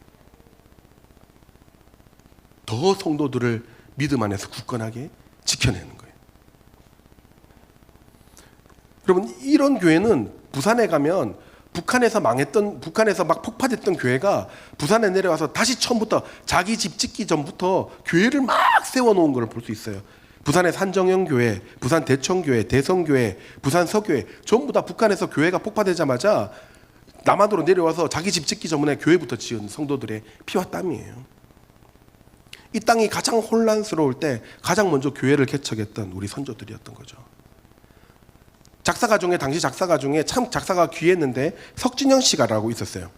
S2: 더 성도들을 믿음 안에서 굳건하게 지켜내는 거예요. 여러분, 이런 교회는 부산에 가면 북한에서 막 폭파됐던 교회가 부산에 내려와서 다시 처음부터 자기 집 짓기 전부터 교회를 막 세워놓은 걸 볼 수 있어요. 부산의 산정영교회, 부산 대청교회, 대성교회, 부산 서교회 전부 다 북한에서 교회가 폭파되자마자 남한으로 내려와서 자기 집 짓기 전에 교회부터 지은 성도들의 피와 땀이에요. 이 땅이 가장 혼란스러울 때 가장 먼저 교회를 개척했던 우리 선조들이었던 거죠. 작사가 중에 당시 작사가 중에 참 작사가 귀했는데 석진영 씨가라고 있었어요.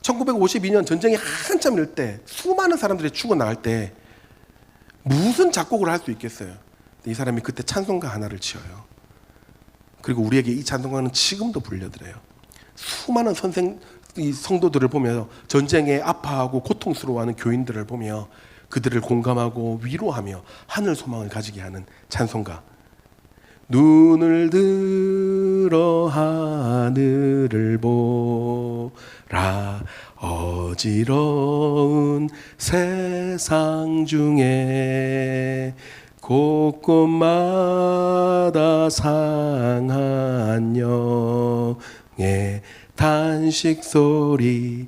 S2: 1952년 전쟁이 한참 일 때 수많은 사람들이 죽어나갈 때 무슨 작곡을 할 수 있겠어요? 이 사람이 그때 찬송가 하나를 지어요. 그리고 우리에게 이 찬송가는 지금도 불려드려요. 수많은 이 성도들을 보며 전쟁에 아파하고 고통스러워하는 교인들을 보며 그들을 공감하고 위로하며 하늘 소망을 가지게 하는 찬송가. 눈을 들어 하늘을 보라 어지러운 세상 중에 곳곳마다 상한 영의 탄식 소리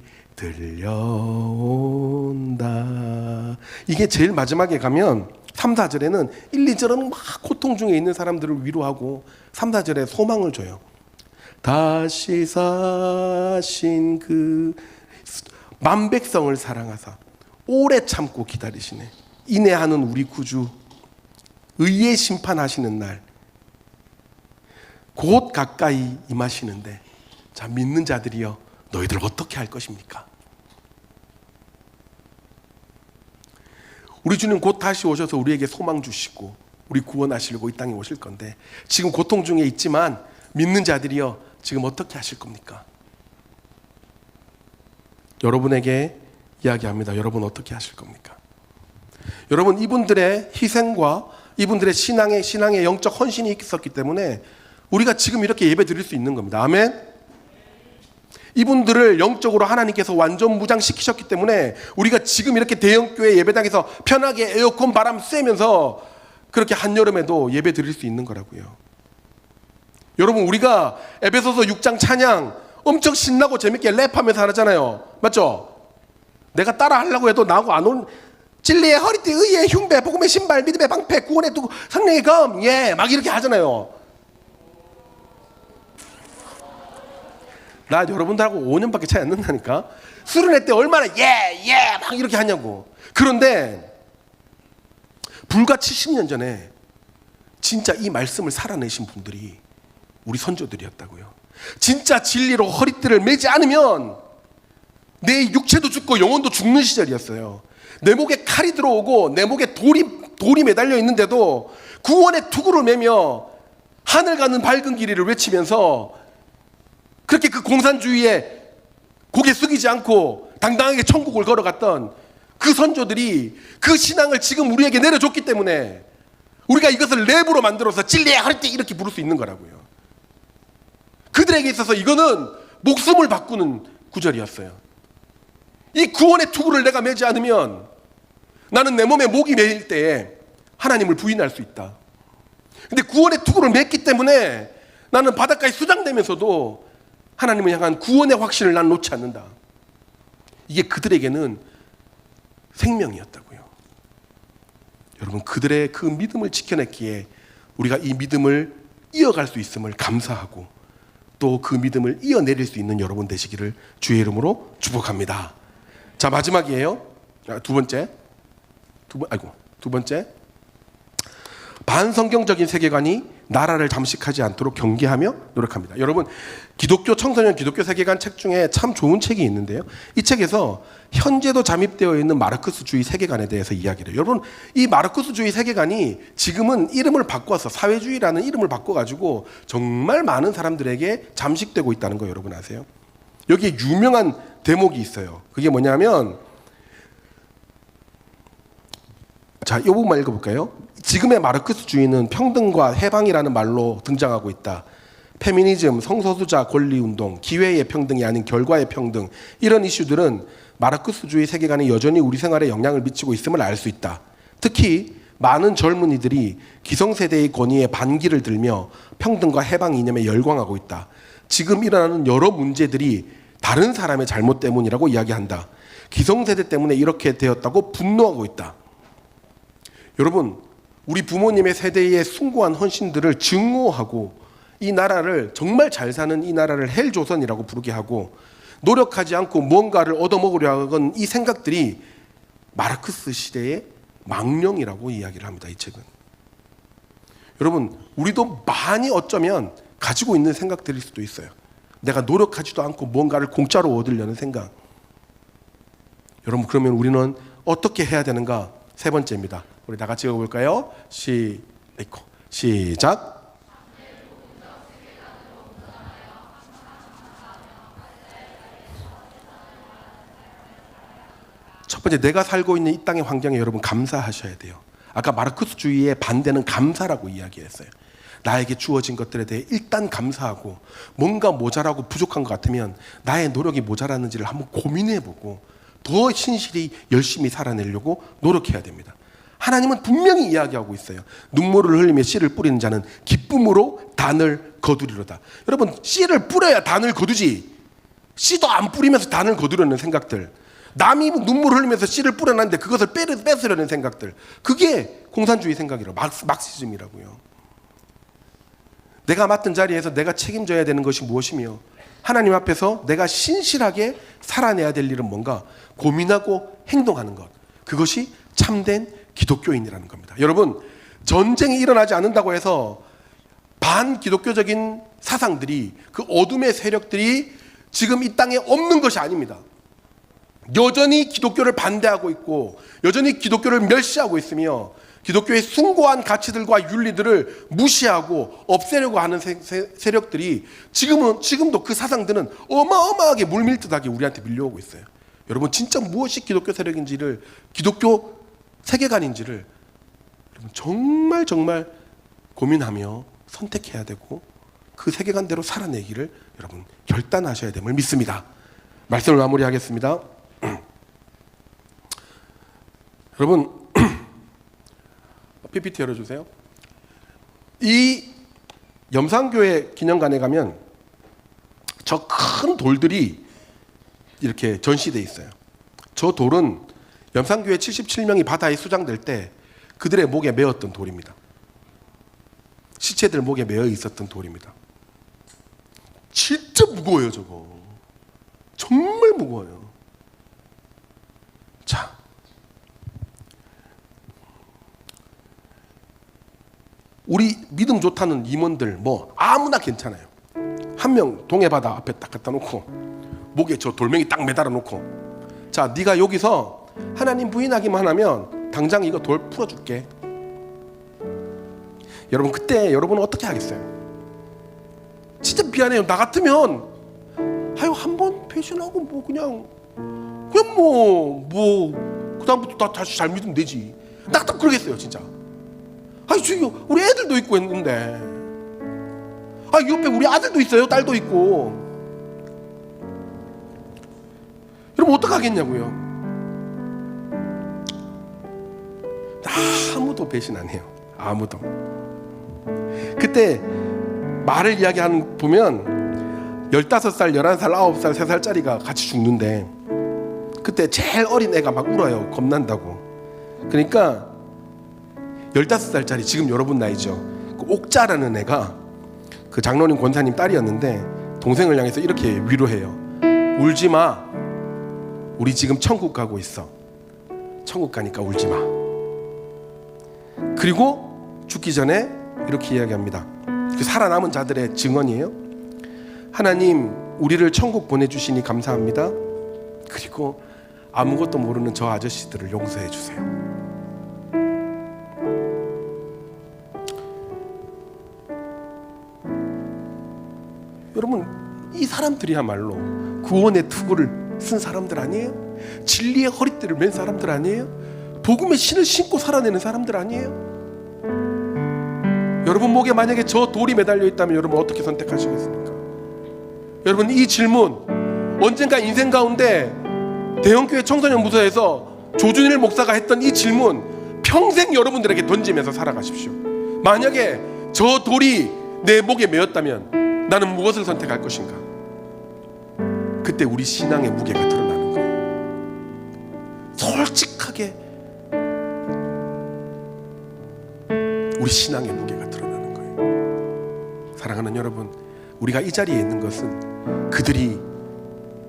S2: 들려온다. 이게 제일 마지막에 가면 3, 4절에는 1, 2절은 막 고통 중에 있는 사람들을 위로하고 3, 4절에 소망을 줘요. 다시 사신 그 만백성을 사랑하사 오래 참고 기다리시네. 인내하는 우리 구주 의의 심판하시는 날 곧 가까이 임하시는데 자 믿는 자들이여 너희들 어떻게 할 것입니까? 우리 주님 곧 다시 오셔서 우리에게 소망 주시고 우리 구원하시려고 이 땅에 오실 건데 지금 고통 중에 있지만 믿는 자들이여 지금 어떻게 하실 겁니까? 여러분에게 이야기합니다. 여러분 어떻게 하실 겁니까? 여러분 이분들의 희생과 이분들의 신앙의 영적 헌신이 있었기 때문에 우리가 지금 이렇게 예배 드릴 수 있는 겁니다. 아멘. 이분들을 영적으로 하나님께서 완전 무장시키셨기 때문에 우리가 지금 이렇게 대형교회 예배당에서 편하게 에어컨 바람 쐬면서 그렇게 한여름에도 예배 드릴 수 있는 거라고요. 여러분 우리가 에베소서 6장 찬양 엄청 신나고 재밌게 랩하면서 하잖아요. 맞죠? 내가 따라 하려고 해도 나하고 안 온 진리의 허리띠 의의 흉배 복음의 신발 믿음의 방패 구원의 도구 성령의 검 막 이렇게 하잖아요. 나 여러분들하고 5년밖에 차이 안 난다니까. 수련회 때 얼마나 막 이렇게 하냐고. 그런데 불과 70년 전에 진짜 이 말씀을 살아내신 분들이 우리 선조들이었다고요. 진짜 진리로 허리띠를 매지 않으면 내 육체도 죽고 영혼도 죽는 시절이었어요. 내 목에 칼이 들어오고 내 목에 돌이 매달려 있는데도 구원의 투구를 매며 하늘 가는 밝은 길이를 외치면서 그렇게 그 공산주의에 고개 숙이지 않고 당당하게 천국을 걸어갔던 그 선조들이 그 신앙을 지금 우리에게 내려줬기 때문에 우리가 이것을 랩으로 만들어서 진리의 허리띠 이렇게 부를 수 있는 거라고요. 그들에게 있어서 이거는 목숨을 바꾸는 구절이었어요. 이 구원의 투구를 내가 매지 않으면 나는 내 몸에 목이 매일 때에 하나님을 부인할 수 있다. 근데 구원의 투구를 맸기 때문에 나는 바닷가에 수장되면서도 하나님을 향한 구원의 확신을 난 놓지 않는다. 이게 그들에게는 생명이었다고요. 여러분 그들의 그 믿음을 지켜냈기에 우리가 이 믿음을 이어갈 수 있음을 감사하고 또 그 믿음을 이어내릴 수 있는 여러분 되시기를 주의 이름으로 축복합니다. 자 마지막이에요. 두 번째 반성경적인 세계관이 나라를 잠식하지 않도록 경계하며 노력합니다. 여러분 기독교 청소년 기독교 세계관 책 중에 참 좋은 책이 있는데요. 이 책에서 현재도 잠입되어 있는 마르크스주의 세계관에 대해서 이야기를 해요. 여러분 이 마르크스주의 세계관이 지금은 이름을 바꿔서 사회주의라는 이름을 바꿔가지고 정말 많은 사람들에게 잠식되고 있다는 거 여러분 아세요? 여기에 유명한 대목이 있어요. 그게 뭐냐면 자, 이 부분만 읽어볼까요? 지금의 마르크스주의는 평등과 해방이라는 말로 등장하고 있다. 페미니즘, 성소수자 권리운동, 기회의 평등이 아닌 결과의 평등 이런 이슈들은 마르크스주의 세계관이 여전히 우리 생활에 영향을 미치고 있음을 알 수 있다. 특히 많은 젊은이들이 기성세대의 권위에 반기를 들며 평등과 해방 이념에 열광하고 있다. 지금 일어나는 여러 문제들이 다른 사람의 잘못 때문이라고 이야기한다. 기성세대 때문에 이렇게 되었다고 분노하고 있다. 여러분, 우리 부모님의 세대의 숭고한 헌신들을 증오하고 이 나라를 정말 잘 사는 이 나라를 헬조선이라고 부르게 하고 노력하지 않고 뭔가를 얻어먹으려 하는 이 생각들이 마르크스 시대의 망령이라고 이야기를 합니다. 이 책은. 여러분, 우리도 많이 어쩌면 가지고 있는 생각들일 수도 있어요. 내가 노력하지도 않고 뭔가를 공짜로 얻으려는 생각. 여러분, 그러면 우리는 어떻게 해야 되는가? 세 번째입니다. 우리 다 같이 읽어볼까요? 시작. 첫 번째, 내가 살고 있는 이 땅의 환경에 여러분 감사하셔야 돼요. 아까 마르크스주의의 반대는 감사라고 이야기했어요. 나에게 주어진 것들에 대해 일단 감사하고 뭔가 모자라고 부족한 것 같으면 나의 노력이 모자랐는지를 한번 고민해보고 더 신실히 열심히 살아내려고 노력해야 됩니다. 하나님은 분명히 이야기하고 있어요. 눈물을 흘리며 씨를 뿌리는 자는 기쁨으로 단을 거두리로다. 여러분, 씨를 뿌려야 단을 거두지, 씨도 안 뿌리면서 단을 거두려는 생각들, 남이 눈물을 흘리면서 씨를 뿌려놨는데 그것을 뺏으려는 생각들, 그게 공산주의 생각이라고, 막시즘이라고요. 내가 맡은 자리에서 내가 책임져야 되는 것이 무엇이며 하나님 앞에서 내가 신실하게 살아내야 될 일은 뭔가 고민하고 행동하는 것, 그것이 참된 기독교인이라는 겁니다. 여러분, 전쟁이 일어나지 않는다고 해서 반기독교적인 사상들이, 그 어둠의 세력들이 지금 이 땅에 없는 것이 아닙니다. 여전히 기독교를 반대하고 있고 여전히 기독교를 멸시하고 있으며 기독교의 숭고한 가치들과 윤리들을 무시하고 없애려고 하는 세력들이 지금도 그 사상들은 어마어마하게 물밀듯하게 우리한테 밀려오고 있어요. 여러분, 진짜 무엇이 기독교 세력인지를, 기독교 세계관인지를 여러분 정말 고민하며 선택해야 되고 그 세계관대로 살아내기를 여러분 결단하셔야 됨을 믿습니다. 말씀을 마무리하겠습니다. 여러분, PPT 열어주세요. 이 염산교회 기념관에 가면 저 큰 돌들이 이렇게 전시되어 있어요. 저 돌은 염산교회 77명이 바다에 수장될 때 그들의 목에 메었던 돌입니다. 시체들 목에 메어 있었던 돌입니다. 진짜 무거워요, 저거. 정말 무거워요. 자, 우리 믿음 좋다는 임원들 뭐 아무나 괜찮아요. 한 명 동해바다 앞에 딱 갖다 놓고 목에 저 돌멩이 딱 매달아 놓고, 자, 네가 여기서 하나님 부인하기만 하면 당장 이거 돌 풀어줄게. 여러분, 그때 여러분은 어떻게 하겠어요? 진짜 미안해요. 나 같으면 한 번 배신하고 뭐 그냥 그다음부터 나 다시 잘 믿으면 되지. 나 딱 그러겠어요, 진짜. 저기 우리 애들도 있고 했는데, 옆에 우리 아들도 있어요, 딸도 있고. 여러분, 어떡하겠냐고요? 아무도 배신 안 해요. 아무도. 그때 말을 이야기하는 보면 15살, 11살, 9살, 3살짜리가 같이 죽는데 그때 제일 어린 애가 막 울어요. 겁난다고. 그러니까 15살짜리, 지금 여러분 나이죠, 그 옥자라는 애가 그 장로님 권사님 딸이었는데 동생을 향해서 이렇게 위로해요. 울지 마. 우리 지금 천국 가고 있어. 천국 가니까 울지 마. 그리고 죽기 전에 이렇게 이야기합니다. 그 살아남은 자들의 증언이에요. 하나님, 우리를 천국 보내주시니 감사합니다. 그리고 아무것도 모르는 저 아저씨들을 용서해 주세요. 여러분, 이 사람들이야말로 구원의 투구를 쓴 사람들 아니에요? 진리의 허리띠를 맨 사람들 아니에요? 복음의 신을 신고 살아내는 사람들 아니에요? 여러분 목에 만약에 저 돌이 매달려 있다면 여러분 어떻게 선택하시겠습니까? 여러분, 이 질문, 언젠가 인생 가운데 대형교회 청소년 무소에서 조준일 목사가 했던 이 질문 평생 여러분들에게 던지면서 살아가십시오. 만약에 저 돌이 내 목에 메었다면 나는 무엇을 선택할 것인가? 그때 우리 신앙의 무게가 드러나는 거예요. 솔직하게 우리 신앙의 무게가 드러나는 거예요. 사랑하는 여러분, 우리가 이 자리에 있는 것은 그들이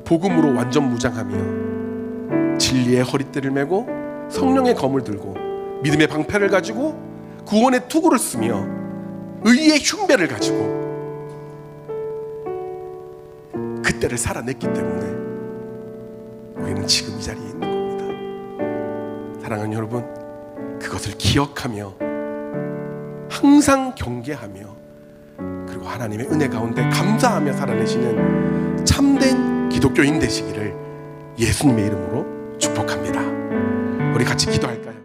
S2: 복음으로 완전 무장하며 진리의 허리띠를 메고 성령의 검을 들고 믿음의 방패를 가지고 구원의 투구를 쓰며 의의 흉배를 가지고 그때를 살아냈기 때문에 우리는 지금 이 자리에 있는 겁니다. 사랑하는 여러분, 그것을 기억하며 항상 경계하며 그리고 하나님의 은혜 가운데 감사하며 살아내시는 참된 기독교인 되시기를 예수님의 이름으로 축복합니다. 우리 같이 기도할까요?